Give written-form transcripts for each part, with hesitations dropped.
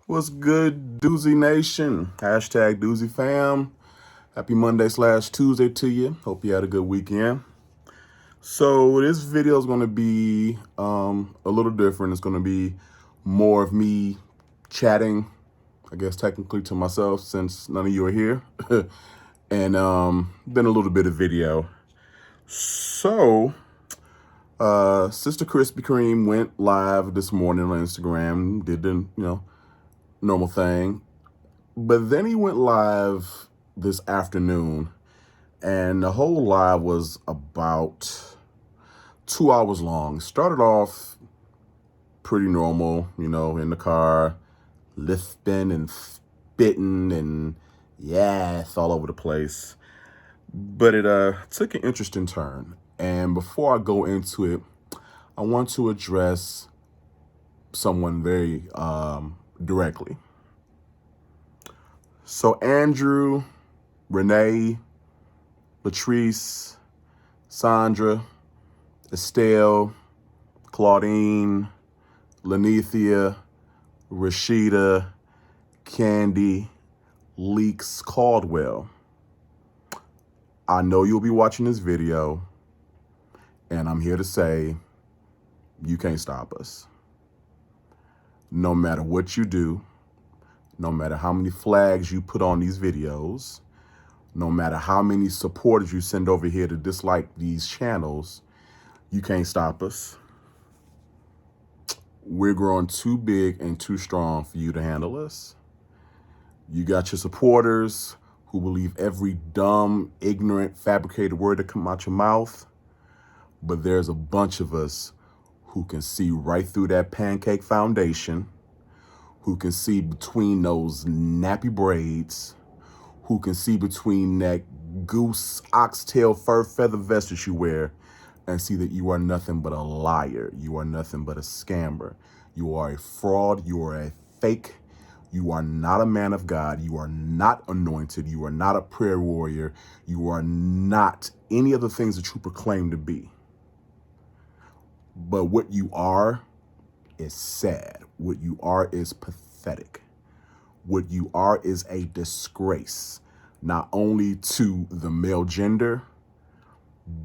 What's good, Doozy Nation? Hashtag Doozy Fam. Happy Monday / Tuesday to you. Hope you had a good weekend. So this video is going to be a little different. It's going to be more of me chatting, I guess technically to myself since none of you are here. and then a little bit of video. So Sister Krispy Kreme went live this morning on Instagram, did the, normal thing. But then he went live this afternoon, and the whole live was about 2 hours long. Started off pretty normal, in the car, lifting and spitting and it's all over the place. But it took an interesting turn. And before I go into it, I want to address someone very directly. So Andrew, Renee, Latrice, Sandra, Estelle, Claudine, Lanethia, Rashida, Candy, Leaks, Caldwell. I know you'll be watching this video, and I'm here to say you can't stop us. No matter what you do, no matter how many flags you put on these videos, no matter how many supporters you send over here to dislike these channels, you can't stop us. We're growing too big and too strong for you to handle us. You got your supporters who believe every dumb, ignorant, fabricated word that comes out your mouth. But there's a bunch of us who can see right through that pancake foundation, who can see between those nappy braids, who can see between that goose, oxtail, fur, feather vest that you wear, and see that you are nothing but a liar. You are nothing but a scammer. You are a fraud. You are a fake. You are not a man of God. You are not anointed. You are not a prayer warrior. You are not any of the things that you proclaim to be. But what you are is sad. What you are is pathetic. What you are is a disgrace, not only to the male gender,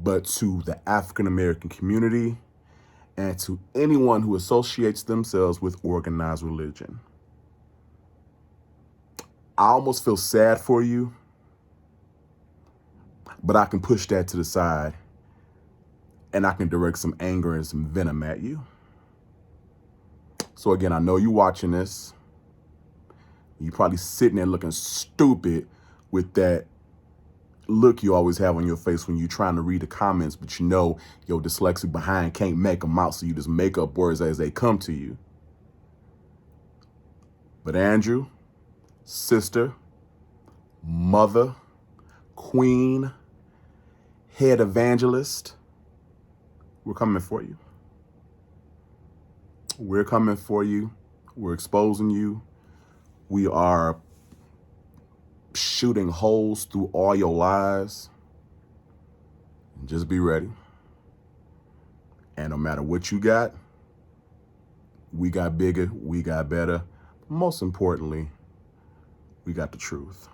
but to the African American community and to anyone who associates themselves with organized religion. I almost feel sad for you, but I can push that to the side and I can direct some anger and some venom at you. So again, I know you're watching this. You're probably sitting there looking stupid with that look you always have on your face when you're trying to read the comments, but your dyslexic behind can't make them out, so you just make up words as they come to you. But Andrew, sister, mother, queen, head evangelist, we're coming for you. We're coming for you. We're exposing you. We are shooting holes through all your lies. Just be ready. And no matter what you got, we got bigger, we got better. Most importantly, we got the truth.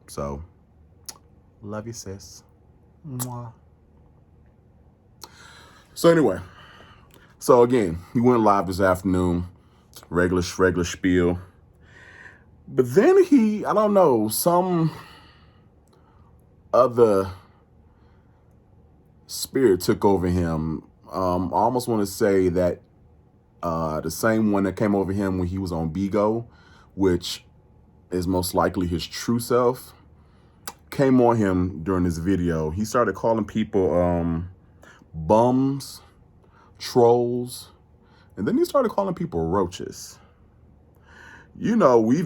So, love you, sis. Mwah. So anyway, again, he went live this afternoon, regular spiel. But then I don't know, some other spirit took over him. I almost want to say that the same one that came over him when he was on Bigo, which is most likely his true self, came on him during this video. He started calling people bums, trolls, and then he started calling people roaches. We've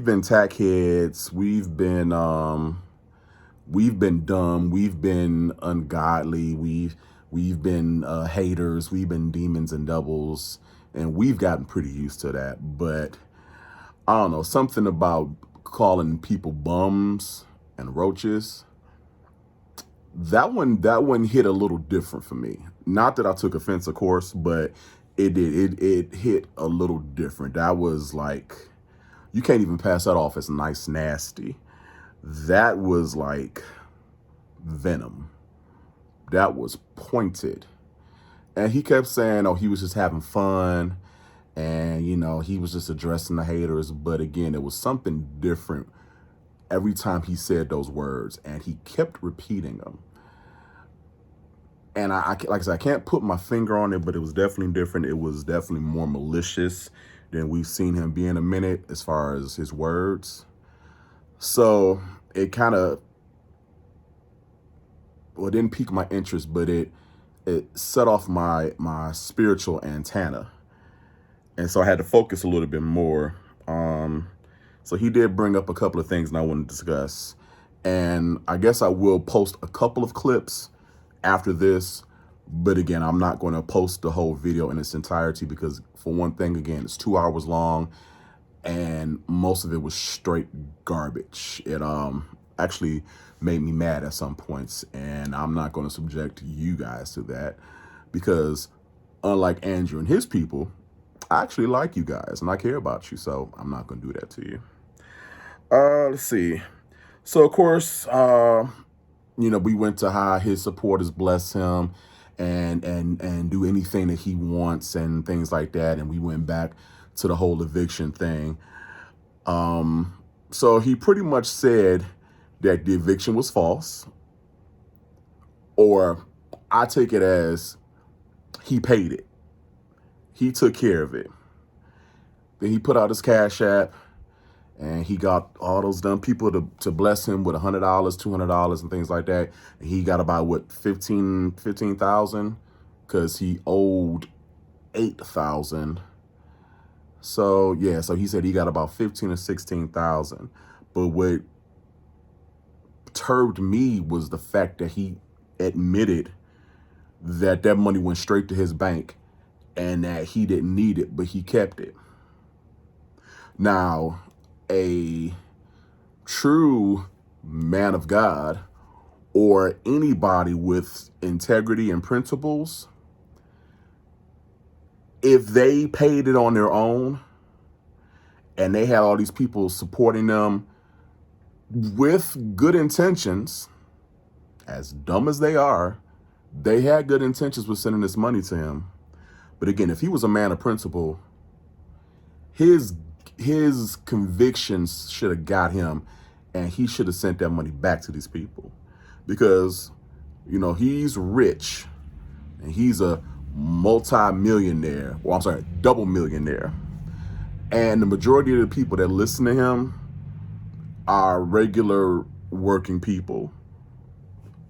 been tackheads, we've been dumb, we've been ungodly, we've been haters, we've been demons and devils, and we've gotten pretty used to that. But I don't know, something about calling people bums and roaches, that one hit a little different for me. Not that I took offense, of course, but it hit a little different. That was like, you can't even pass that off as nice, nasty. That was like venom. That was pointed. And he kept saying, oh, he was just having fun. And, you know, he was just addressing the haters. But again, it was something different every time he said those words. And he kept repeating them. And like I said, I can't put my finger on it, but it was definitely different. It was definitely more malicious than we've seen him be in a minute as far as his words. So it kind of, well, it didn't pique my interest, but it set off my spiritual antenna. And so I had to focus a little bit more. So he did bring up a couple of things that I want to discuss. And I guess I will post a couple of clips after this. But again, I'm not going to post the whole video in its entirety because, for one thing, again, it's 2 hours long. And most of it was straight garbage. It actually made me mad at some points. And I'm not going to subject you guys to that because, unlike Andrew and his people, I actually like you guys and I care about you, so I'm not going to do that to you. Let's see. So, of course, you know, we went to how his supporters bless him and do anything that he wants and things like that. And we went back to the whole eviction thing. So he pretty much said that the eviction was false, or I take it as he paid it. He took care of it. Then he put out his Cash App, and he got all those dumb people to bless him with $100, $200, and things like that. And he got about, what, 15,000, because he owed 8,000. So yeah, so he said he got about 15 or 16,000. But what perturbed me was the fact that he admitted that that money went straight to his bank and that he didn't need it, but he kept it. Now, a true man of God or anybody with integrity and principles, if they paid it on their own and they had all these people supporting them with good intentions, as dumb as they are, they had good intentions with sending this money to him. But again, if he was a man of principle, his convictions should have got him, and he should have sent that money back to these people. Because, you know, he's rich, and he's a multi-millionaire, well, I'm sorry, double millionaire. And the majority of the people that listen to him are regular working people.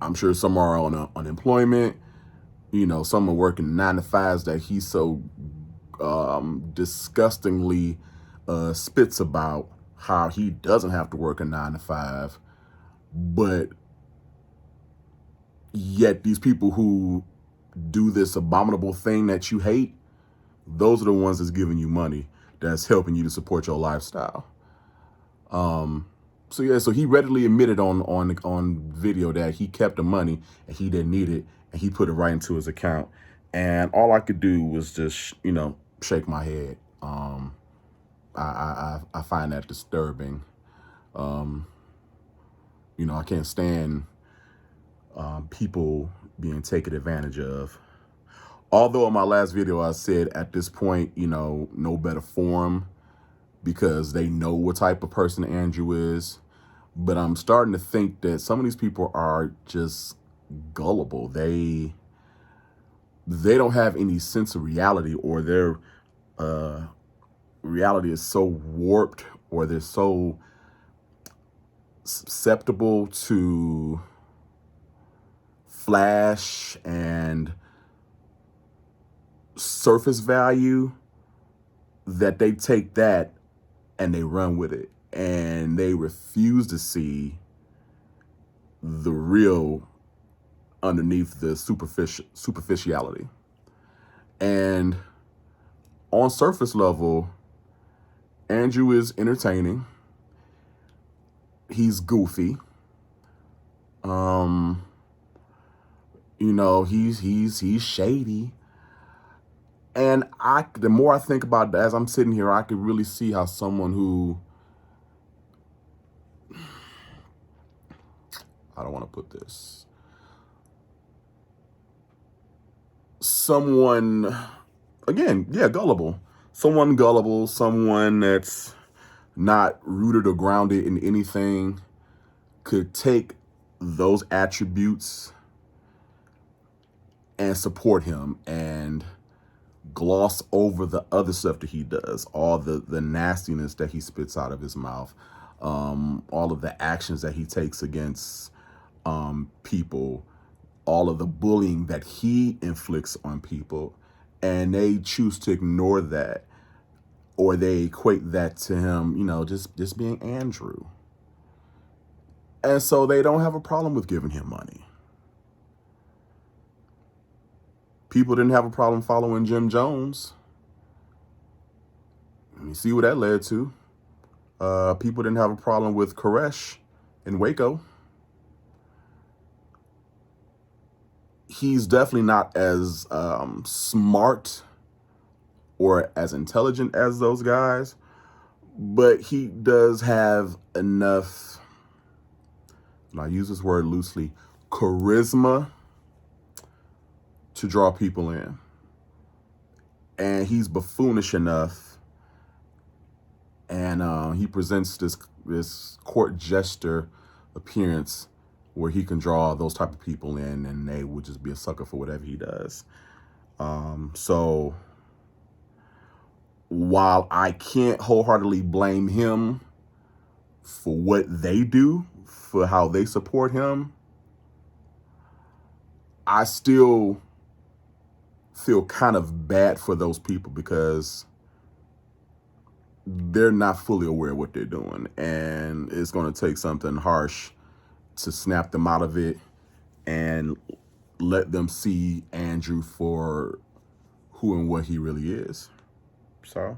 I'm sure some are on unemployment. You know, some are working 9-to-5s that he's so disgustingly spits about how he doesn't have to work a 9-to-5. But yet these people who do this abominable thing that you hate, those are the ones that's giving you money, that's helping you to support your lifestyle. So yeah, so he readily admitted on video that he kept the money and he didn't need it, and he put it right into his account. And all I could do was just, you know, shake my head. I find that disturbing. You know, I can't stand people being taken advantage of. Although in my last video I said at this point, you know, no better forum, because they know what type of person Andrew is. But I'm starting to think that some of these people are just gullible. They don't have any sense of reality, or their reality is so warped, or they're so susceptible to flash and surface value that they take that and they run with it, and they refuse to see the real underneath the superficiality. And on surface level, Andrew is entertaining. He's goofy. You know, he's shady. And the more I think about it, as I'm sitting here, I could really see how someone who how do I want to put this? Someone, again, yeah, gullible. Someone gullible, someone that's not rooted or grounded in anything could take those attributes and support him and gloss over the other stuff that he does, all the nastiness that he spits out of his mouth, all of the actions that he takes against people, all of the bullying that he inflicts on people, and they choose to ignore that, or they equate that to him, just being Andrew. And so they don't have a problem with giving him money. People didn't have a problem following Jim Jones. You see what that led to. People didn't have a problem with Koresh in Waco. He's definitely not as smart or as intelligent as those guys, but he does have enough, and I use this word loosely, charisma to draw people in. And he's buffoonish enough, and he presents this court jester appearance where he can draw those type of people in, and they would just be a sucker for whatever he does. So while I can't wholeheartedly blame him for what they do, for how they support him, I still feel kind of bad for those people because they're not fully aware of what they're doing, and it's going to take something harsh to snap them out of it and let them see Andrew for who and what he really is. So,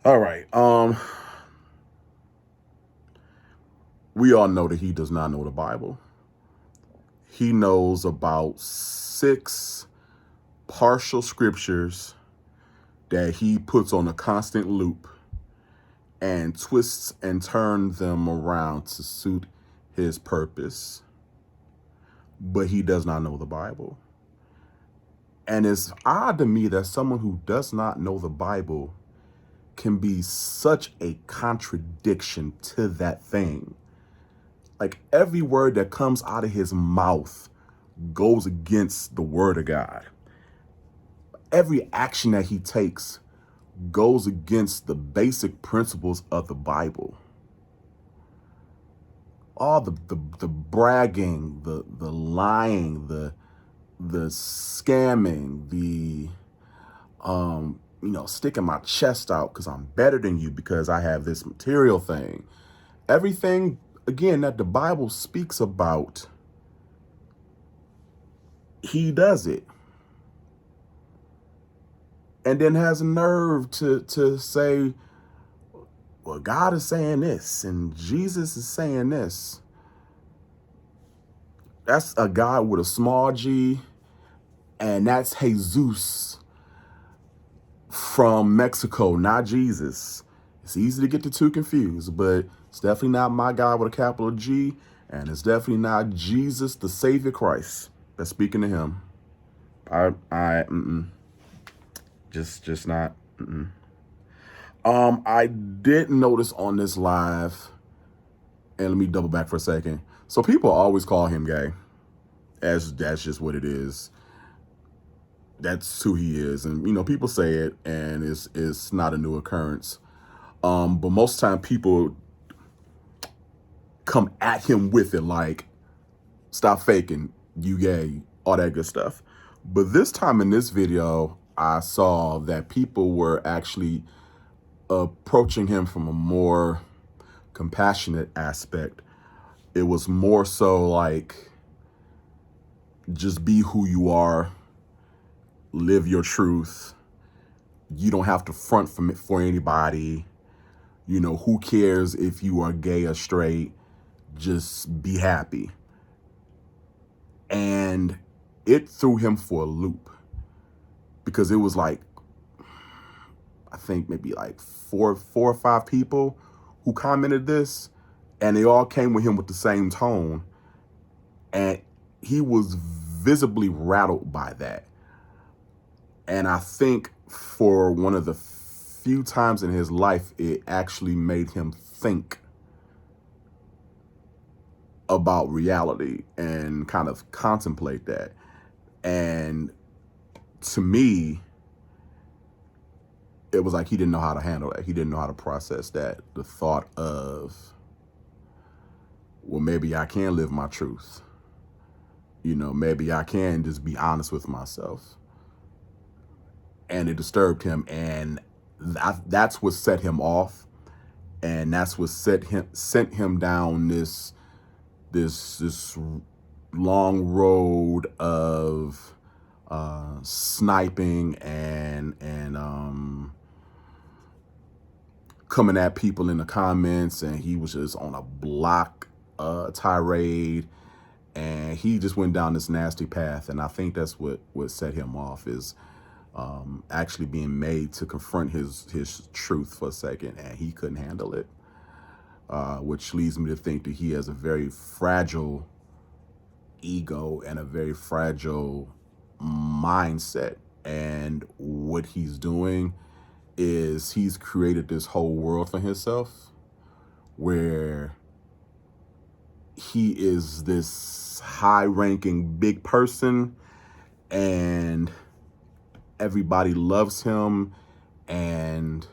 all right. We all know that he does not know the Bible. He knows about 6 partial scriptures that he puts on a constant loop and twists and turns them around to suit his purpose. But he does not know the Bible. And it's odd to me that someone who does not know the Bible can be such a contradiction to that thing. Like, every word that comes out of his mouth goes against the word of God. Every action that he takes goes against the basic principles of the Bible. All the bragging, the lying, the scamming, the sticking my chest out because I'm better than you because I have this material thing. Everything, again, that the Bible speaks about, he does it. And then has a nerve to say, well, God is saying this and Jesus is saying this. That's a God with a small g, and that's Jesus from Mexico, not Jesus. It's easy to get the two confused, but it's definitely not my God with a capital G, and it's definitely not Jesus, the Savior Christ, that's speaking to him. Just not. I did notice on this live, and let me double back for a second. So people always call him gay. That's just what it is. That's who he is, and people say it, and it's not a new occurrence. But most of the time, people come at him with it, like, stop faking, you gay, all that good stuff. But this time in this video, I saw that people were actually approaching him from a more compassionate aspect. It was more so like, just be who you are, live your truth. You don't have to front for anybody. Who cares if you are gay or straight? Just be happy. And it threw him for a loop, because it was like, I think maybe like four or five people who commented this, And they all came with him with the same tone. And he was visibly rattled by that. And I think for one of the few times in his life, it actually made him think about reality and kind of contemplate that. And to me, it was like he didn't know how to handle that. He didn't know how to process that. The thought of, well, maybe I can live my truth. You know, maybe I can just be honest with myself. And it disturbed him. And that's what set him off. And that's what sent him down this long road of sniping and coming at people in the comments. And he was just on a block tirade, and he just went down this nasty path. And I think that's what set him off, is actually being made to confront his truth for a second, and he couldn't handle it. Which leads me to think that he has a very fragile ego and a very fragile mindset. And what he's doing is he's created this whole world for himself where he is this high-ranking big person and everybody loves him, and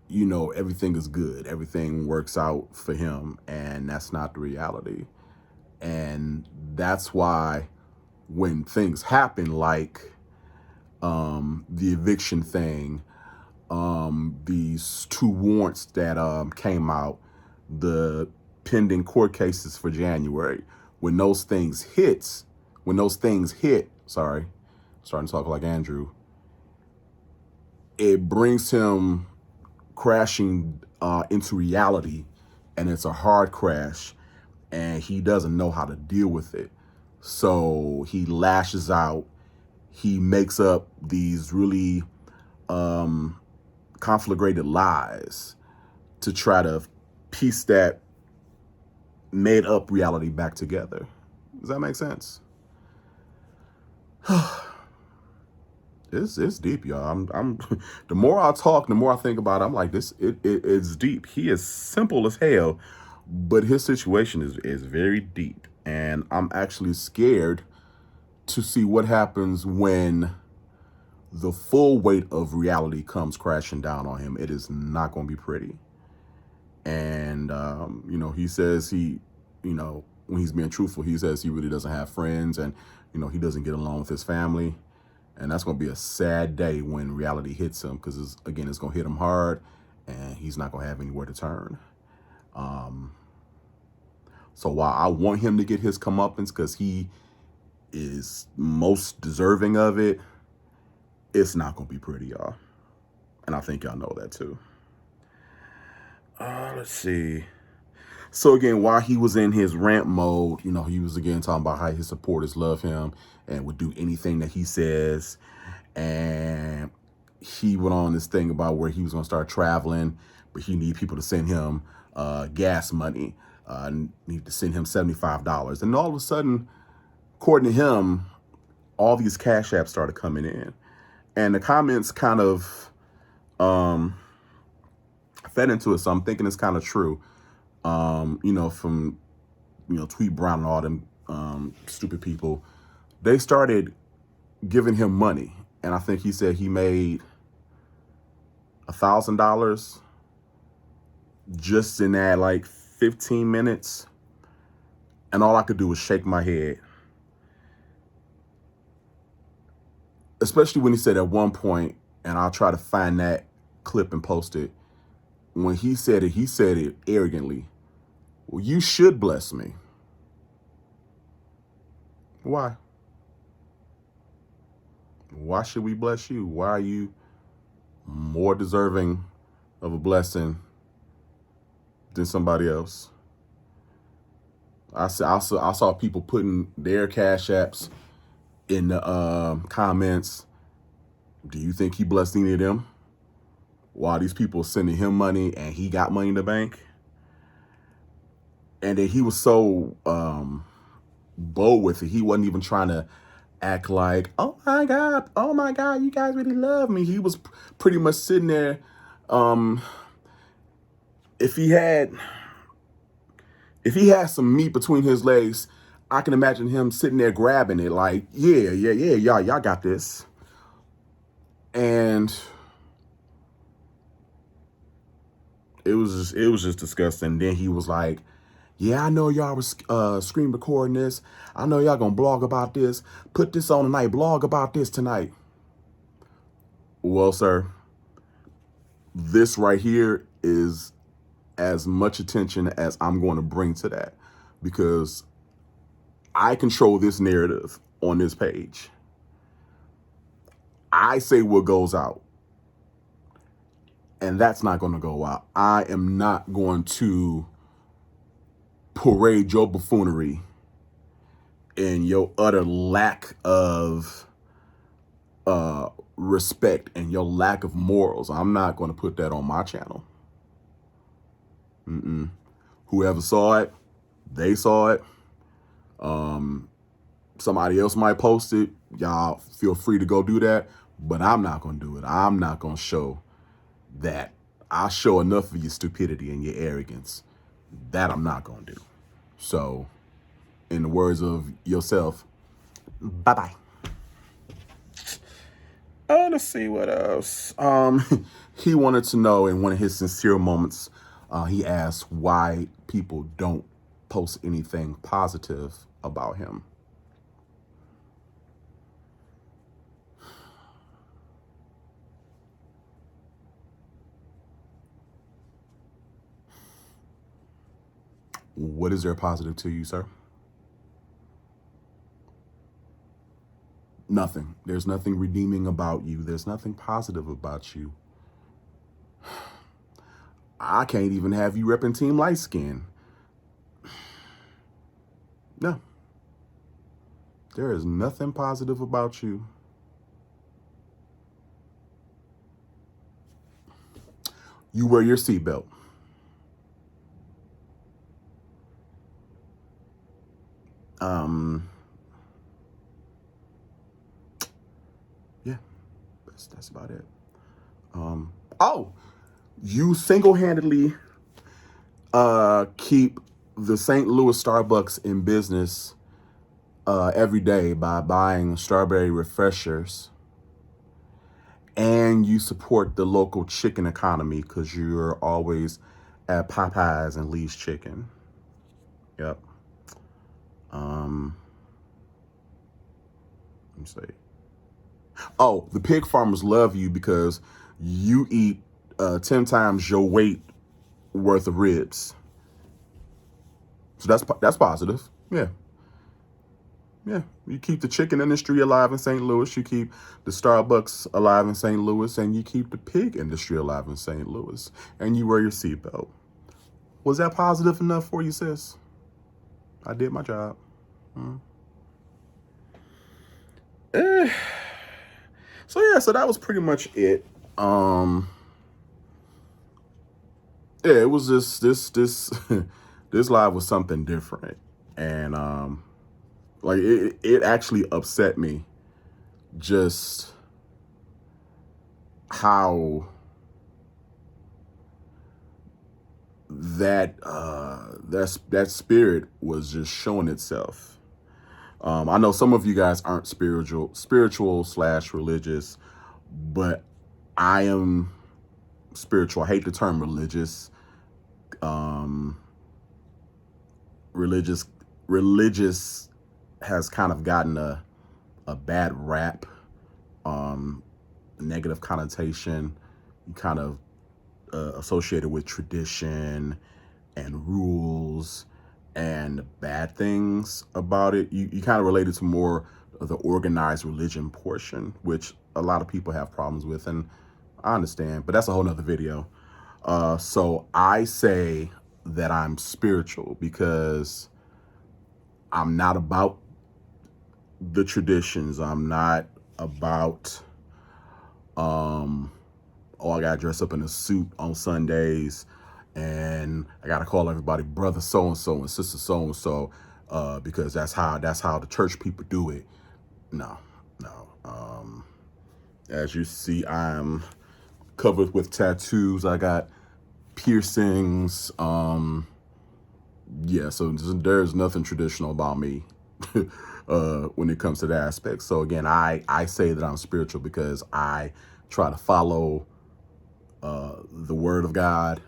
you know, everything is good. Everything works out for him, and that's not the reality. And that's why when things happen, like the eviction thing, these 2 warrants that came out, the pending court cases for January, when those things hit, sorry, I'm starting to talk like Andrew, it brings him crashing into reality, and it's a hard crash, and he doesn't know how to deal with it. So he lashes out. He makes up these really conflagrated lies to try to piece that made up reality back together. Does that make sense? It's deep, y'all. I'm the more I talk, the more I think about it, I'm like, it's deep. He is simple as hell, but his situation is very deep. And I'm actually scared to see what happens when the full weight of reality comes crashing down on him. It is not going to be pretty. And, you know, he says when he's being truthful, he says he really doesn't have friends, and, you know, he doesn't get along with his family. And that's going to be a sad day when reality hits him, because, it's going to hit him hard, and he's not going to have anywhere to turn. So while I want him to get his comeuppance, because he is most deserving of it, it's not going to be pretty, y'all. And I think y'all know that too. Let's see. So again, while he was in his rant mode, you know, he was again talking about how his supporters love him and would do anything that he says. And he went on this thing about where he was going to start traveling, but he need people to send him gas money. Need to send him $75. And all of a sudden, according to him, all these cash apps started coming in. And the comments kind of fed into it. So I'm thinking it's kind of true. You know, from, you know, Tweet Brown and all them stupid people, they started giving him money. And I think he said he made $1,000 just in that like 15 minutes. And all I could do was shake my head. Especially when he said at one point, and I'll try to find that clip and post it, when he said it arrogantly. Well, you should bless me. Why? Why should we bless you? Why are you more deserving of a blessing than somebody else? I saw people putting their cash apps in the comments. Do you think he blessed any of them? While these people sending him money and he got money in the bank? And then he was so bold with it. He wasn't even trying to act like, oh my God, you guys really love me. He was pretty much sitting there. If he had some meat between his legs, I can imagine him sitting there grabbing it like, yeah, y'all got this. And it was just disgusting. Then he was like, yeah, I know y'all was screen recording this. I know y'all gonna blog about this. Put this on tonight. Blog about this tonight. Well, sir, this right here is as much attention as I'm going to bring to that, because I control this narrative on this page. I say what goes out, and that's not going to go out. I am not going to parade your buffoonery and your utter lack of respect and your lack of morals. I'm not going to put that on my channel. Whoever saw it, they saw it. Somebody else might post it. Y'all feel free to go do that, but I'm not going to do it. I'm not going to show that. I show enough of your stupidity and your arrogance. That I'm not going to do. So, in the words of yourself, bye-bye. Let's see what else. He wanted to know, in one of his sincere moments, he asked why people don't post anything positive about him. What is there positive to you, sir? Nothing. There's nothing redeeming about you. There's nothing positive about you. I can't even have you repping Team Light Skin. No. There is nothing positive about you. You wear your seatbelt. Yeah, that's about it. Oh, you single-handedly keep the St. Louis Starbucks in business every day by buying strawberry refreshers, and you support the local chicken economy because you're always at Popeyes and Lee's Chicken. Yep. Let me see. Oh, the pig farmers love you because you eat 10 times your weight worth of ribs. So that's positive. Yeah. Yeah. You keep the chicken industry alive in St. Louis. You keep the Starbucks alive in St. Louis, and you keep the pig industry alive in St. Louis. And you wear your seatbelt. Was that positive enough for you, sis? I did my job. So yeah, so that was pretty much it. Yeah, it was just this this live was something different, and like it actually upset me just how that spirit was just showing itself. I know some of you guys aren't spiritual/religious, but I am spiritual. I hate the term religious. Religious has kind of gotten a bad rap, negative connotation, kind of associated with tradition and rules and bad things about it. You kind of relate it to more of the organized religion portion, which a lot of people have problems with, and I understand, but that's a whole nother video. So I say that I'm spiritual because I'm not about the traditions. I'm not about, oh, I got to dress up in a suit on Sundays and I gotta call everybody brother so and so and sister so and so because that's how the church people do it. No. As you see, I'm covered with tattoos. I got piercings. Yeah, so there's nothing traditional about me when it comes to that aspect. So again, I say that I'm spiritual because I try to follow the word of God.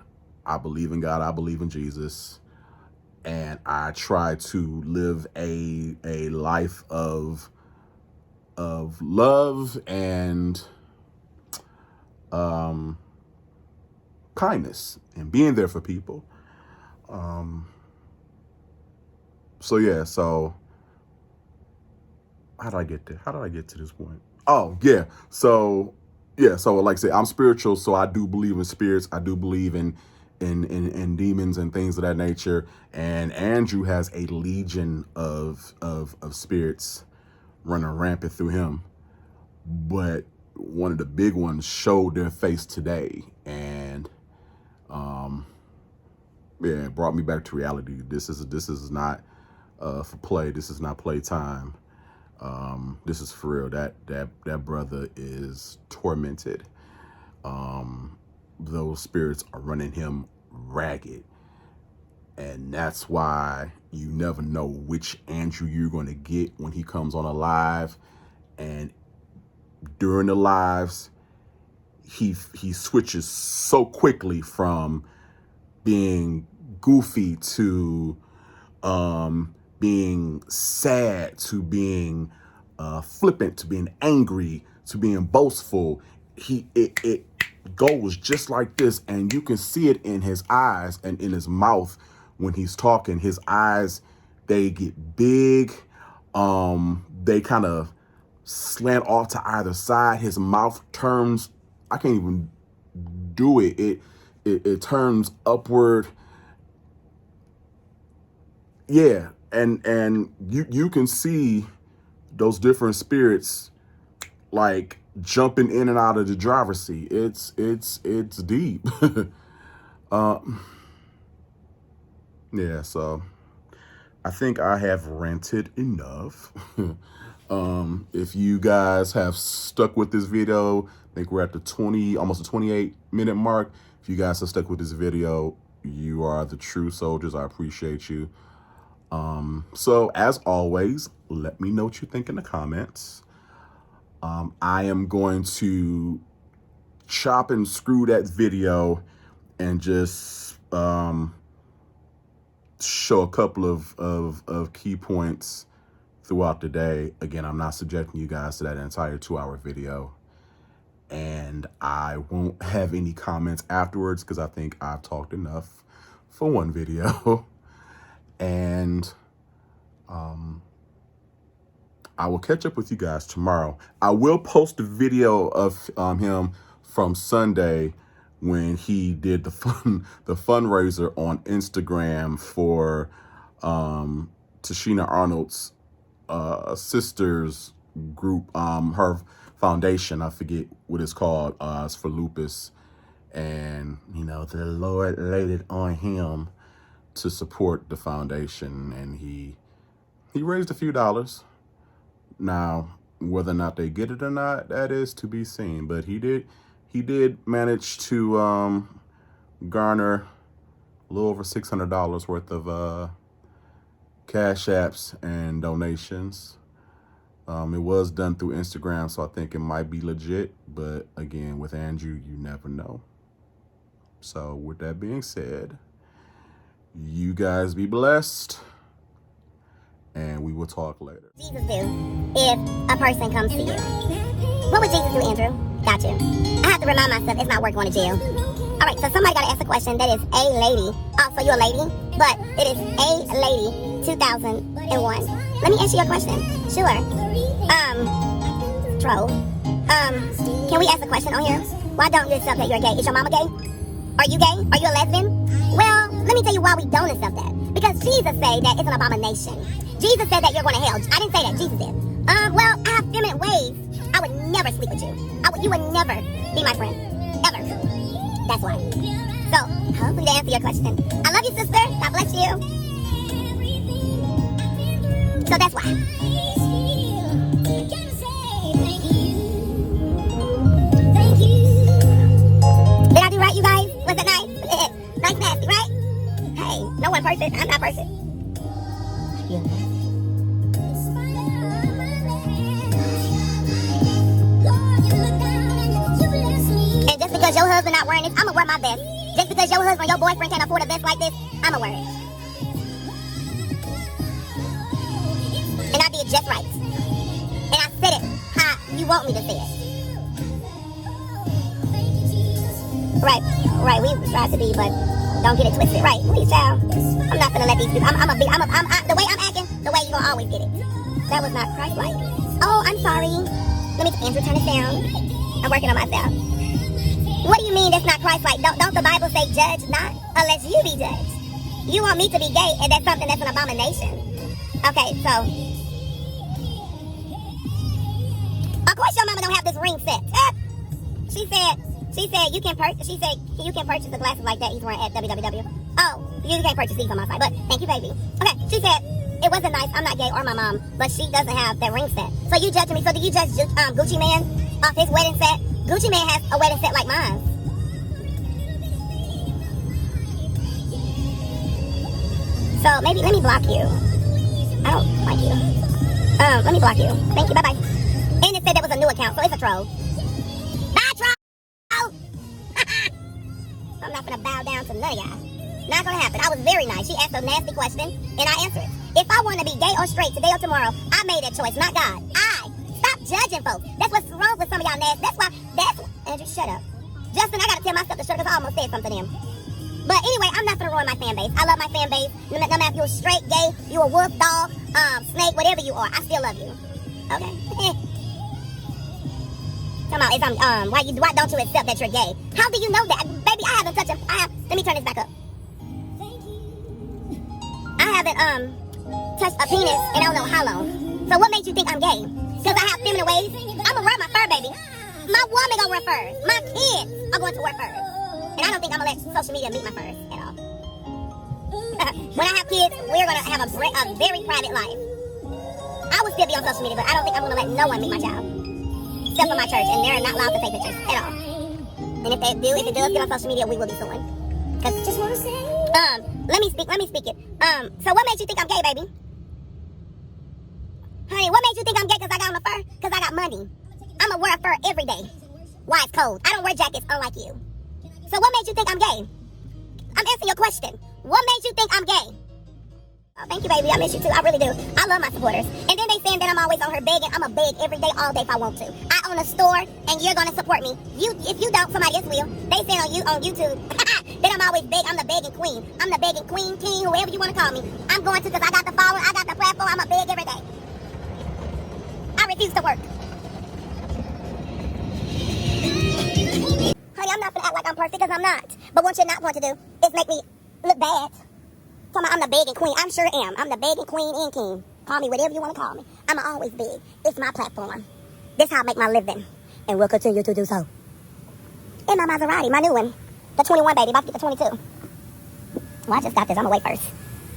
I believe in God. I believe in Jesus. And I try to live a life of love and kindness and being there for people. So yeah, so how did I get there? How did I get to this point? Oh, yeah. So like I said, I'm spiritual, so I do believe in spirits. I do believe in demons and things of that nature. And Andrew has a legion of spirits running rampant through him. But one of the big ones showed their face today, and yeah, it brought me back to reality. This is not for play. This is not playtime. This is for real. That brother is tormented. Those spirits are running him ragged, and that's why you never know which Andrew you're going to get when he comes on a live. And during the lives, he switches so quickly from being goofy to being sad to being flippant to being angry to being boastful. It goes just like this, and you can see it in his eyes and in his mouth when he's talking. His eyes, they get big. They kind of slant off to either side. His mouth turns, I can't even do it. It turns upward. Yeah, and you can see those different spirits like jumping in and out of the driver's seat. It's deep. Yeah, so I think I have ranted enough. If you guys have stuck with this video, I think we're at the almost the 28-minute mark. If you guys have stuck with this video, you are the true soldiers. I appreciate you. So as always, let me know what you think in the comments. I am going to chop and screw that video and just show a couple of key points throughout the day. Again, I'm not subjecting you guys to that entire 2-hour video, and I won't have any comments afterwards because I think I've talked enough for one video. And I will catch up with you guys tomorrow. I will post a video of him from Sunday when he did the fundraiser on Instagram for Tashina Arnold's sister's group, her foundation. I forget what it's called. It's for lupus, and you know, the Lord laid it on him to support the foundation, and he raised a few dollars. Now, whether or not they get it or not, that is to be seen. But he did manage to garner a little over $600 worth of cash apps and donations. It was done through Instagram, so I think it might be legit. But again, with Andrew, you never know. So with that being said, you guys be blessed, and we will talk later. Jesus do if a person comes to you? What would Jesus do, Andrew? Got you. I have to remind myself it's not work going to jail. All right, so somebody got to ask a question. That is a lady. Oh, so you're a lady? But it is a lady 2001. Let me ask you a question. Sure. Troll. Can we ask a question on here? Why don't you accept that you're gay? Is your mama gay? Are you gay? Are you a lesbian? Well, let me tell you why we don't accept that. Because Jesus said that it's an abomination. Jesus said that you're going to hell. I didn't say that. Jesus did. Well, I have feminine ways. I would never sleep with you. You would never be my friend. Ever. That's why. So, hopefully to answer your question. I love you, sister. God bless you. So that's why. Did I do right, you guys? Was it nice? Nice, nasty, right? Hey, no one perfect. I'm not perfect. Yeah. And just because your husband not wearing this, I'ma wear my best. Just because your husband, your boyfriend can't afford a vest like this, I'ma wear it. And I did just right. And I said it how you want me to say it. Right, we strive to be, but don't get it twisted. Right, please, child. I'm not gonna let these people, the way I'm acting, the way you gonna always get it. That was not Christ-like. Oh, I'm sorry. Let me, Andrew, turn it down. I'm working on myself. What do you mean that's not Christ-like? Don't the Bible say judge not unless you be judged? You want me to be gay, and that's something that's an abomination. Okay, so. Of course your mama don't have this ring set. She said you can purchase the glasses like that he's wearing at www. Oh, you can't purchase these on my site, but thank you, baby. Okay, she said it wasn't nice. I'm not gay or my mom, but she doesn't have that ring set. So you judging me? So do you judge Gucci Man off his wedding set? Gucci Man has a wedding set like mine. So maybe let me block you. I don't like you. Let me block you. Thank you. Bye bye. And it said there was a new account, so it's a troll. Bye, troll. I'm not gonna bow down to none of y'all. Not gonna happen. I was very nice. She asked a nasty question, and I answered it. If I want to be gay or straight today or tomorrow, I made that choice, not God. Stop judging folks. That's what's wrong with some of y'all nasty. Andrew, shut up. Justin, I gotta tell myself to shut up because I almost said something to him. But anyway, I'm not gonna ruin my fan base. I love my fan base. No matter if you're straight, gay, you're a wolf, dog, snake, whatever you are, I still love you. Okay? Come on, why don't you accept that you're gay? How do you know that? Baby, I haven't touched him. Let me turn this back up. I haven't touched a penis in I don't know how long. So what makes you think I'm gay? Because I have feminine ways? I'm gonna wear my fur, baby. My woman gonna wear furs. My kids are going to wear furs. And I don't think I'm gonna let social media meet my furs at all. When I have kids, we're gonna have a very private life. I will still be on social media, but I don't think I'm gonna let no one meet my child. Except for my church, and they're not allowed to take pictures at all. And if it does get on social media, we will be suing. Cause just wanna say, let me speak it. So what makes you think I'm gay, baby? Honey, what makes you think I'm gay? Cause I got on the fur? Cause I got money. I'ma wear a fur every day. Why it's cold? I don't wear jackets unlike you. So what makes you think I'm gay? I'm answering your question. What makes you think I'm gay? Oh, thank you, baby. I miss you too. I really do. I love my supporters. And then they saying that I'm always on her begging. I'm a beg every day, all day if I want to. I own a store, and you're gonna support me. If you don't, somebody else will. They say on YouTube that I'm always beg. I'm the begging queen. I'm the begging queen, king, whoever you want to call me. I'm going to because I got the following, I got the platform. I'm a beg every day. I refuse to work. Honey, I'm not gonna act like I'm perfect because I'm not. But what you're not going to do is make me look bad. I'm the begging queen. I sure am. I'm the begging queen and king. Call me whatever you want to call me. I'm always big. It's my platform. This how I make my living. And will continue to do so. And my Maserati, my new one. The 21, baby. About to get the 22. Well, I just got this. I'm going to wait first.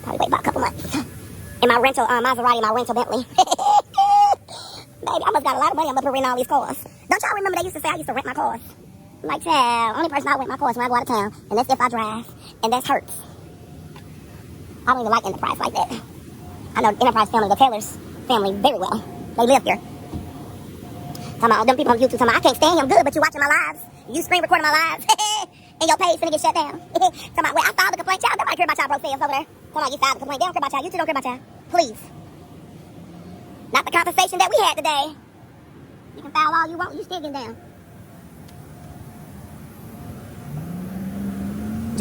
Probably wait about a couple months. And my rental, Maserati, my rental Bentley. Baby, I must got a lot of money. I'm up here renting all these cars. Don't y'all remember they used to say I used to rent my cars? I'm like, child, only person I rent my cars when I go out of town. And that's if I drive. And that's hurts. I don't even like Enterprise like that. I know Enterprise family, the Taylor's family, very well. They live here. Talking about them people on YouTube talking about, I can't stand him good, but you watching my lives. You screen recording my lives. And your page finna get shut down. Talking about, wait, I filed the complaint. Y'all, nobody care about y'all broke sales over there. Talking about, you filed the complaint. They don't care about y'all. You two don't care about y'all. Please. Not the conversation that we had today. You can file all you want. You still getting down.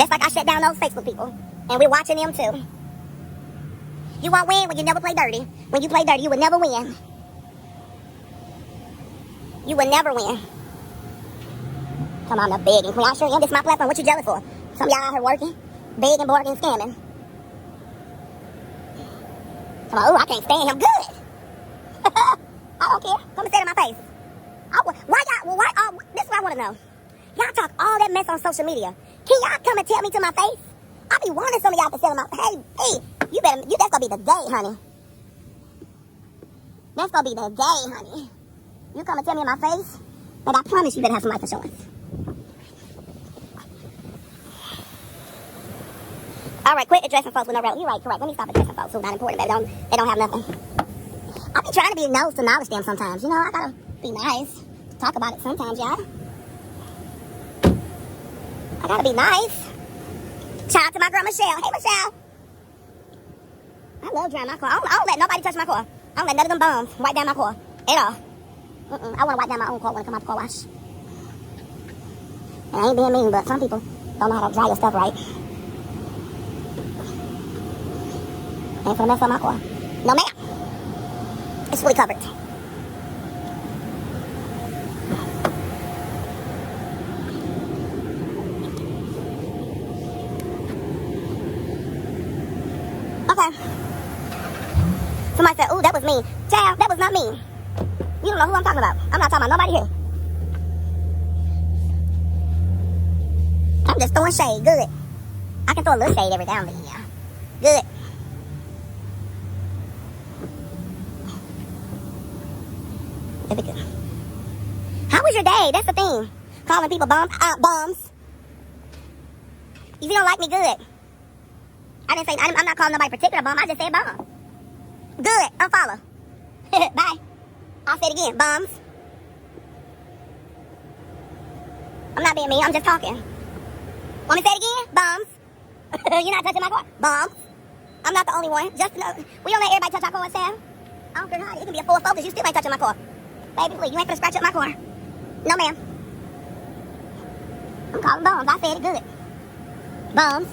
Just like I shut down those Facebook people. And we're watching them too. You won't win when you never play dirty. When you play dirty, you will never win. You will never win. Come on, I'm begging queen. I sure am. This is my platform. What you jealous for? Some of y'all out here working, begging, bargaining, scamming. Come on, ooh, I can't stand him. Good. I don't care. Come and say it in my face. Why, this is what I want to know. Y'all talk all that mess on social media. Can y'all come and tell me to my face? I be wanting some of y'all to sell them out. Hey, that's gonna be the day, honey. That's gonna be the day, honey. You come and tell me in my face, but I promise you better have some life insurance. All right, quit addressing folks with no relevance. You're right, correct. Let me stop addressing folks who not important, baby. They don't have nothing. I be trying to be nose to knowledge them sometimes. You know, I gotta be nice. Talk about it sometimes, y'all. I gotta be nice. Shout out to my girl Michelle. Hey, Michelle. I love drying my car. I don't let nobody touch my car. I don't let none of them bums wipe down my car at all. I want to wipe down my own car when I come out the car wash. And I ain't being mean, but some people don't know how to dry your stuff right. Ain't finna mess up my car. No, ma'am. It's fully covered. Okay. Somebody said, ooh, that was me. Child, that was not me. You don't know who I'm talking about. I'm not talking about nobody here. I'm just throwing shade. Good. I can throw a little shade every now and then, yeah. Good. Very good. How was your day? That's the thing. Calling people bums. If you don't like me, good. I'm not calling nobody particular bum. I just said bum. Good. Unfollow. Bye. I'll say it again. Bums. I'm not being mean. I'm just talking. Want me to say it again? Bums. You're not touching my car. Bums. I'm not the only one. Just know. We don't let everybody touch our car, Sam. I don't care how. It can be a full focus. You still ain't touching my car. Baby, please. You ain't gonna scratch up my car. No, ma'am. I'm calling bums. I said it good. Bums.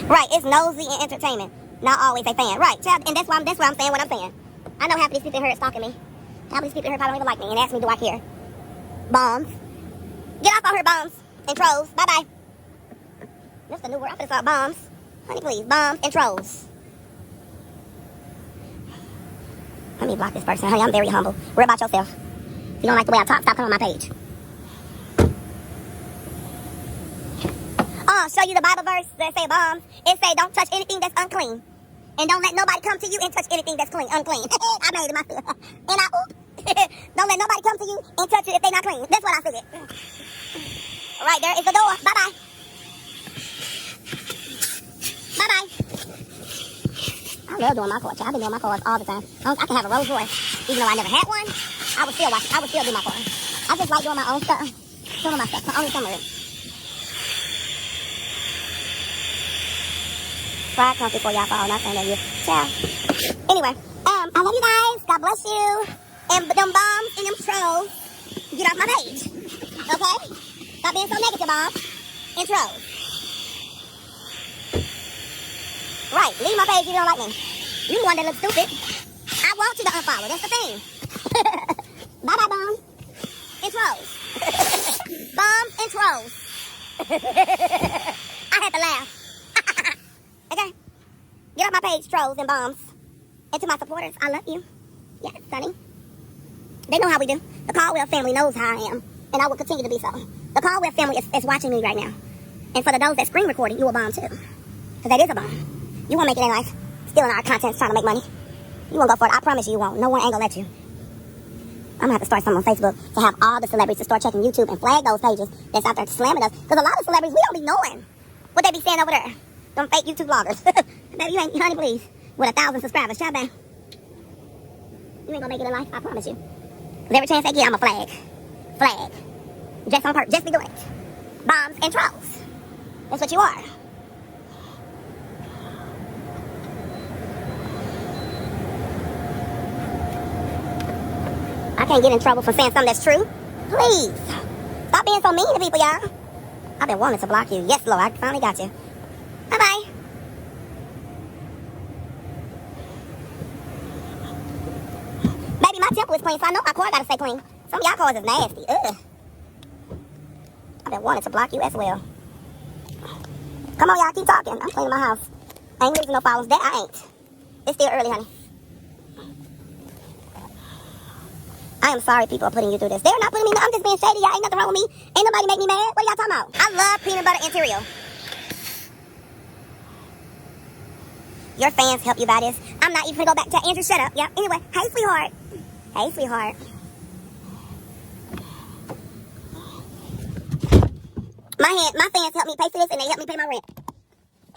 Right, it's nosy and entertainment. Not always a fan. Right, child, and that's why I'm saying what I'm saying. I know half of these people in here are stalking me. Half of these people in here probably don't even like me and ask me, do I care? Bums. Get off on her, bums and trolls. Bye-bye. That's the new word. I'm gonna start bums. Honey, please. Bums and trolls. Let me block this person. Honey, I'm very humble. Worry about yourself. If you don't like the way I talk, stop coming on my page. Show you the Bible verse that say bombs. It say don't touch anything that's unclean. And don't let nobody come to you and touch anything that's unclean. I made it myself. And don't let nobody come to you and touch it if they're not clean. That's what I said. All right, there is the door. Bye-bye. Bye-bye. I love doing my car. I've been doing my cars all the time. I can have a Rolls Royce. Even though I never had one, I would still do my car. I just like doing my own stuff. Some of my stuff. Only some of it. Pride comes before y'all fall. Not saying that you. Ciao. Anyway, I love you guys. God bless you. And them bombs and them trolls, get off my page. Okay? Stop being so negative, bombs and trolls. Right. Leave my page if you don't like me. You the one that looks stupid. I want you to unfollow. That's the thing. Bye-bye, bombs and trolls. Bombs and trolls. I had to laugh. Okay? Get off my page, trolls and bombs. And to my supporters, I love you. Yes, honey. They know how we do. The Caldwell family knows how I am. And I will continue to be so. The Caldwell family is watching me right now. And for those that screen recording, you a bomb too. Because that is a bomb. You won't make it in life. Stealing our content, trying to make money. You won't go for it. I promise you won't. No one ain't gonna let you. I'm gonna have to start something on Facebook to have all the celebrities to start checking YouTube and flag those pages that's out there slamming us. Because a lot of celebrities, we don't be knowing what they be saying over there. Them fake YouTube vloggers. Baby, you ain't, honey, please. With 1,000 subscribers. Child, man. You ain't gonna make it in life. I promise you. Because every chance they get, I'm a flag. Flag. Just on purpose. Just be direct. Bombs and trolls. That's what you are. I can't get in trouble for saying something that's true. Please. Stop being so mean to people, y'all. I've been wanting to block you. Yes, Lord. I finally got you. Bye-bye. Baby, my temple is clean, so I know my car gotta stay clean. Some of y'all cars is nasty. Ugh. I've been wanting to block you as well. Come on, y'all. Keep talking. I'm cleaning my house. I ain't losing no followers. That I ain't. It's still early, honey. I am sorry people are putting you through this. They're not putting me, I'm just being shady, y'all. Ain't nothing wrong with me. Ain't nobody make me mad. What are y'all talking about? I love peanut butter and cereal. Your fans help you buy this. I'm not even gonna go back to Andrew, shut up. Yeah, anyway, hey sweetheart. Hey sweetheart. My fans help me pay for this and they help me pay my rent.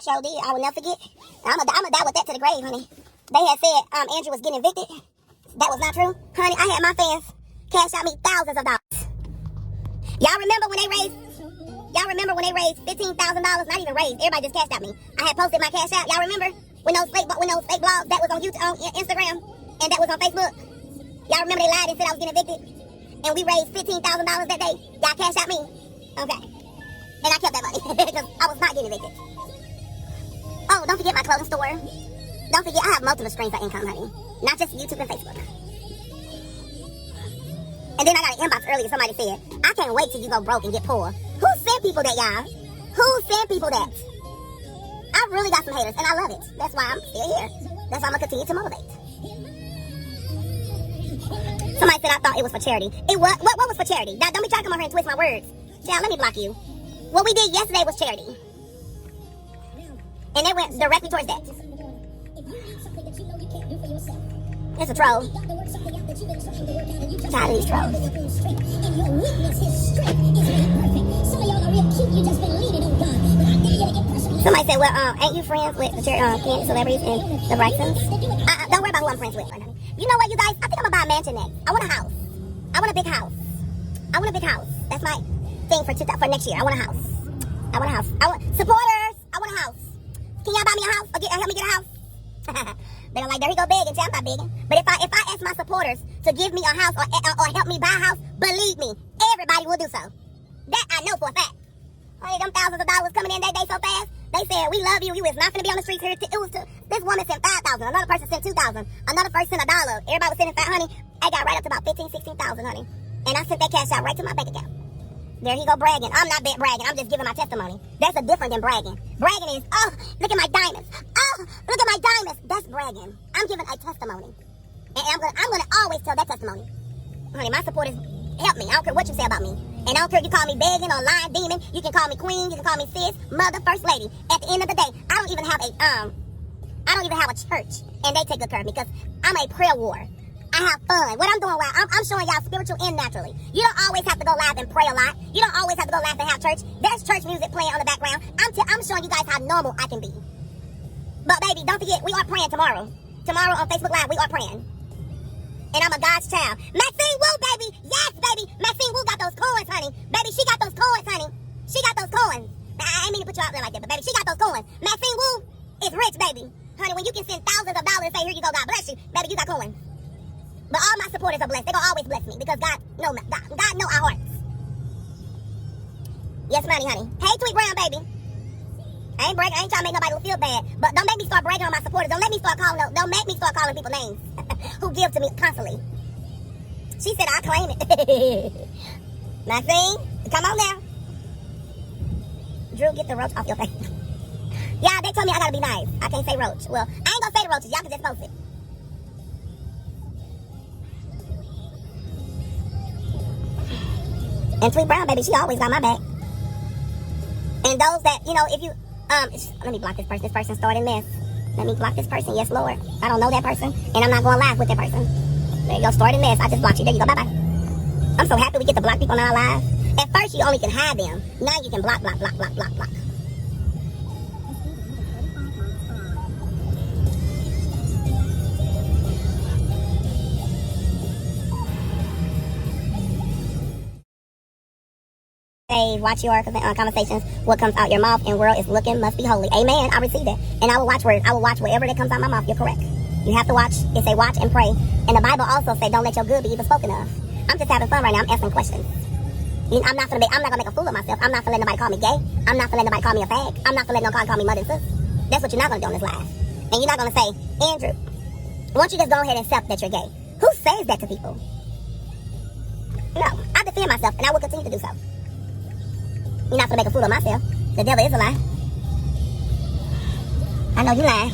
Sure did. I will never forget. I'm gonna die with that to the grave, honey. They had said Andrew was getting evicted. That was not true. Honey, I had my fans cash out me thousands of dollars. Y'all remember when they raised $15,000? Not even raised. Everybody just cashed out me. I had posted my cash out. Y'all remember when those fake blogs that was on YouTube, on Instagram, and that was on Facebook? Y'all remember they lied and said I was getting evicted? And we raised $15,000 that day. Y'all cashed out me. Okay. And I kept that money because I was not getting evicted. Oh, don't forget my clothing store. Don't forget, I have multiple streams of income, honey. Not just YouTube and Facebook. And then I got an inbox earlier. Somebody said, I can't wait till you go broke and get poor. Who sent people that, y'all? Who sent people that? I really got some haters, and I love it. That's why I'm still here. That's why I'm going to continue to motivate. Somebody said I thought it was for charity. It was. What was for charity? Now, don't be trying to come over here and twist my words. Child, let me block you. What we did yesterday was charity. And they went directly towards that. It's a troll. I'm tired of these trolls. Somebody said, well, ain't you friends with the candy celebrities and the Brysons? Don't worry about who I'm friends with. You know what, you guys? I think I'm going to buy a mansion next. I want a house. I want a big house. I want a big house. That's my thing for next year. I want a house. I want a house. Supporters, I want a house. Can y'all buy me a house or help me get a house? They're like, there he go begging. I'm not begging. But if I ask my supporters to give me a house or help me buy a house, believe me, everybody will do so. That I know for a fact. Honey, them thousands of dollars coming in that day so fast. They said, we love you. You is not going to be on the streets here. This woman sent $5,000. Another person sent $2,000. Another person sent $1. Everybody was sending $5, honey. I got right up to about $15,000, $16,000, honey. And I sent that cash out right to my bank account. There he go bragging. I'm not bragging. I'm just giving my testimony. That's a different than bragging. Bragging is, oh, look at my diamonds. Oh, look at my diamonds. That's bragging. I'm giving a testimony. And I'm gonna always tell that testimony. Honey, my supporters help me. I don't care what you say about me. And I don't care if you call me begging or lying demon. You can call me queen. You can call me sis, mother, first lady. At the end of the day, I don't even have a church. And they take good care of me because I'm a prayer warrior. I have fun. What I'm doing, I'm showing y'all spiritual and naturally. You don't always have to go live and pray a lot. You don't always have to go live and have church. There's church music playing on the background. I'm showing you guys how normal I can be. But baby, don't forget, we are praying tomorrow. Tomorrow on Facebook Live, we are praying. And I'm a God's child. Maxine Wu, baby. Yes, baby. Maxine Wu got those coins, honey. Baby, she got those coins, honey. She got those coins. Now, I ain't mean to put you out there like that, but baby, she got those coins. Maxine Wu is rich, baby. Honey, when you can send thousands of dollars and say, here you go, God bless you. Baby, you got coins. But all my supporters are blessed. They're going to always bless me because God know our hearts. Yes, honey. Hey, Tweet Brown, baby. I ain't bragging. I ain't trying to make nobody feel bad. But don't make me start bragging on my supporters. Don't make me start calling people names who give to me constantly. She said, I claim it. Maxine, come on now. Drew, get the roach off your face. Yeah, they told me I got to be nice. I can't say roach. Well, I ain't going to say the roaches. Y'all can just post it. And Tweet Brown, baby, she always got my back. And those that, if you, let me block this person. This person started mess. Let me block this person. Yes, Lord. I don't know that person, and I'm not going live with that person. There you go, started mess. I just blocked you. There you go, bye-bye. I'm so happy we get to block people in our lives. At first, you only can hide them. Now you can block. Watch your conversations. What comes out your mouth and world is looking must be holy. Amen. I receive that. And I will watch words. I will watch whatever that comes out my mouth. You're correct. You have to watch. It say watch and pray. And the Bible also say don't let your good be evil spoken of. I'm just having fun right now. I'm asking questions. I'm not gonna make a fool of myself. I'm not gonna let nobody call me gay. I'm not gonna let nobody call me a fag. I'm not gonna let nobody call me mother and sis. That's what you're not gonna do on this live. And you're not gonna say, Andrew, why don't you just go ahead and accept that you're gay? Who says that to people? No, I defend myself and I will continue to do so. You're not gonna make a fool of myself. The devil is a lie. I know you lying.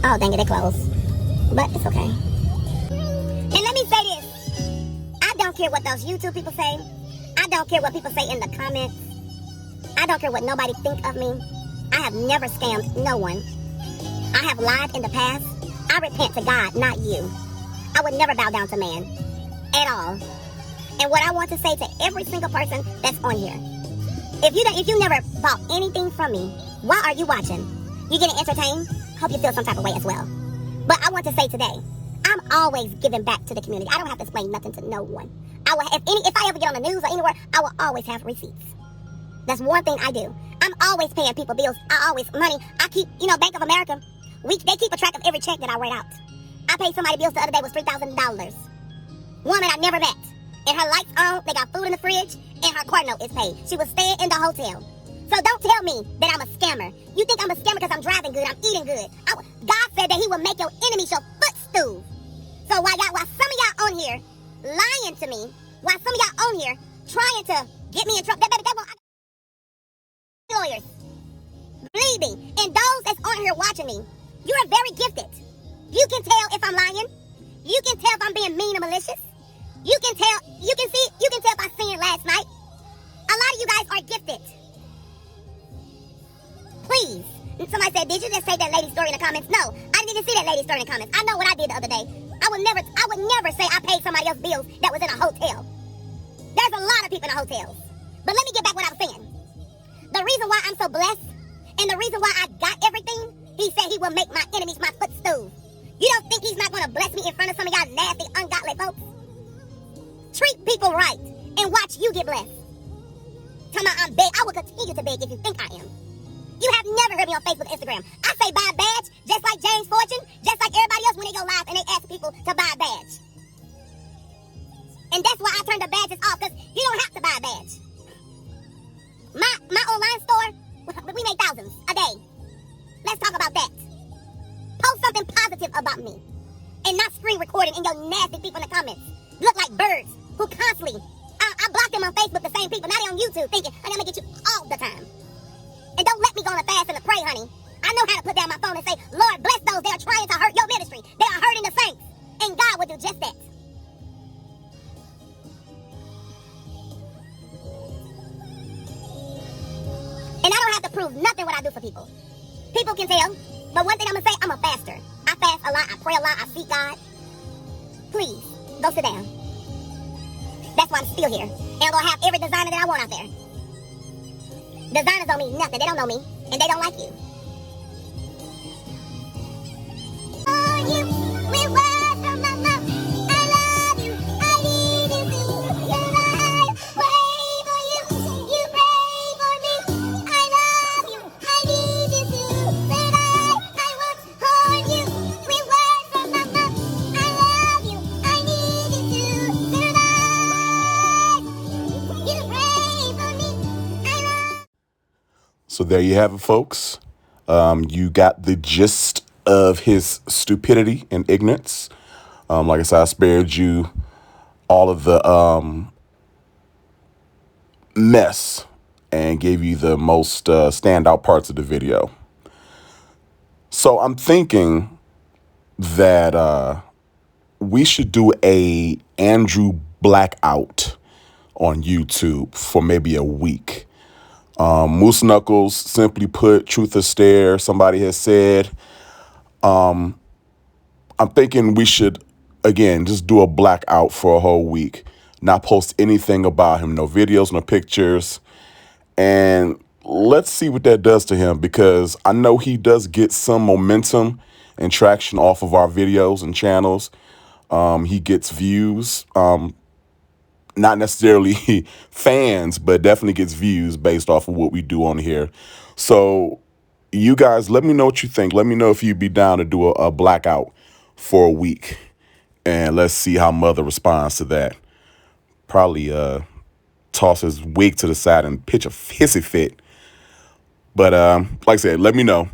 Oh, dang it, they closed. But it's okay. And let me say don't care what those YouTube people say. I don't care what people say in the comments. I don't care what nobody think of me. I have never scammed no one. I have lied in the past. I repent to God, not you. I would never bow down to man at all. And what I want to say to every single person that's on here, if you never bought anything from me, why are you watching? You getting entertained? Hope you feel some type of way as well. But I want to say today, I'm always giving back to the community. I don't have to explain nothing to no one. I will if I ever get on the news or anywhere, I will always have receipts. That's one thing I do. I'm always paying people bills. Money. I keep, Bank of America, they keep a track of every check that I write out. I paid somebody bills the other day was $3,000. Woman I never met. And her lights on, they got food in the fridge, and her car note is paid. She was staying in the hotel. So don't tell me that I'm a scammer. You think I'm a scammer because I'm driving good, I'm eating good. God said that he will make your enemies your footstool. So while some of y'all on here lying to me, while some of y'all on here trying to get me in trouble, they won't. Lawyers, believe me, and those that's on here watching me, you are very gifted. You can tell if I'm lying. You can tell if I'm being mean or malicious. You can tell if I sinned last night. A lot of you guys are gifted. Please. Somebody said, did you just say that lady's story in the comments? No, I didn't even see that lady's story in the comments. I know what I did the other day. I would never say I paid somebody else's bills that was in a hotel. There's a lot of people in hotels. But let me get back what I was saying. The reason why I'm so blessed and the reason why I got everything, he said he will make my enemies my footstool. You don't think he's not going to bless me in front of some of y'all nasty, ungodly folks? Treat people right and watch you get blessed. Tell me I'm beg. I will continue to beg if you think I am. You have never heard me on Facebook, Instagram. I say buy a badge, just like James Fortune, just like everybody else when they go live and they ask people to buy a badge. And that's why I turned the badges off, because you don't have to buy a badge. My online store, we make thousands a day. Let's talk about that. Post something positive about me and not screen recording in your nasty people in the comments. Look like birds who constantly, I block them on Facebook, the same people. Now they on YouTube thinking, I'm going to get you all the time. And don't let me go on a fast and a pray, honey. I know how to put down my phone and say, Lord, bless those that are trying to hurt your ministry. They are hurting the saints. And God will do just that. And I don't have to prove nothing what I do for people. People can tell. But one thing I'm going to say, I'm a faster. I fast a lot. I pray a lot. I seek God. Please, go sit down. That's why I'm still here. And I'm going to have every designer that I want out there. Designers don't mean nothing. They don't know me. And they don't like you. So there you have it, folks. You got the gist of his stupidity and ignorance. Like I said, I spared you all of the mess and gave you the most standout parts of the video. So I'm thinking that we should do a Andrew blackout on YouTube for maybe a week. Moose Knuckles, simply put, truth or stare, somebody has said. I'm thinking we should, again, just do a blackout for a whole week. Not post anything about him, no videos, no pictures. And let's see what that does to him, because I know he does get some momentum and traction off of our videos and channels. He gets views. Not necessarily fans, but definitely gets views based off of what we do on here. So you guys, let me know what you think. Let me know if you'd be down to do a blackout for a week. And let's see how Mother responds to that. Probably toss his wig to the side and pitch a hissy fit. But like I said, let me know.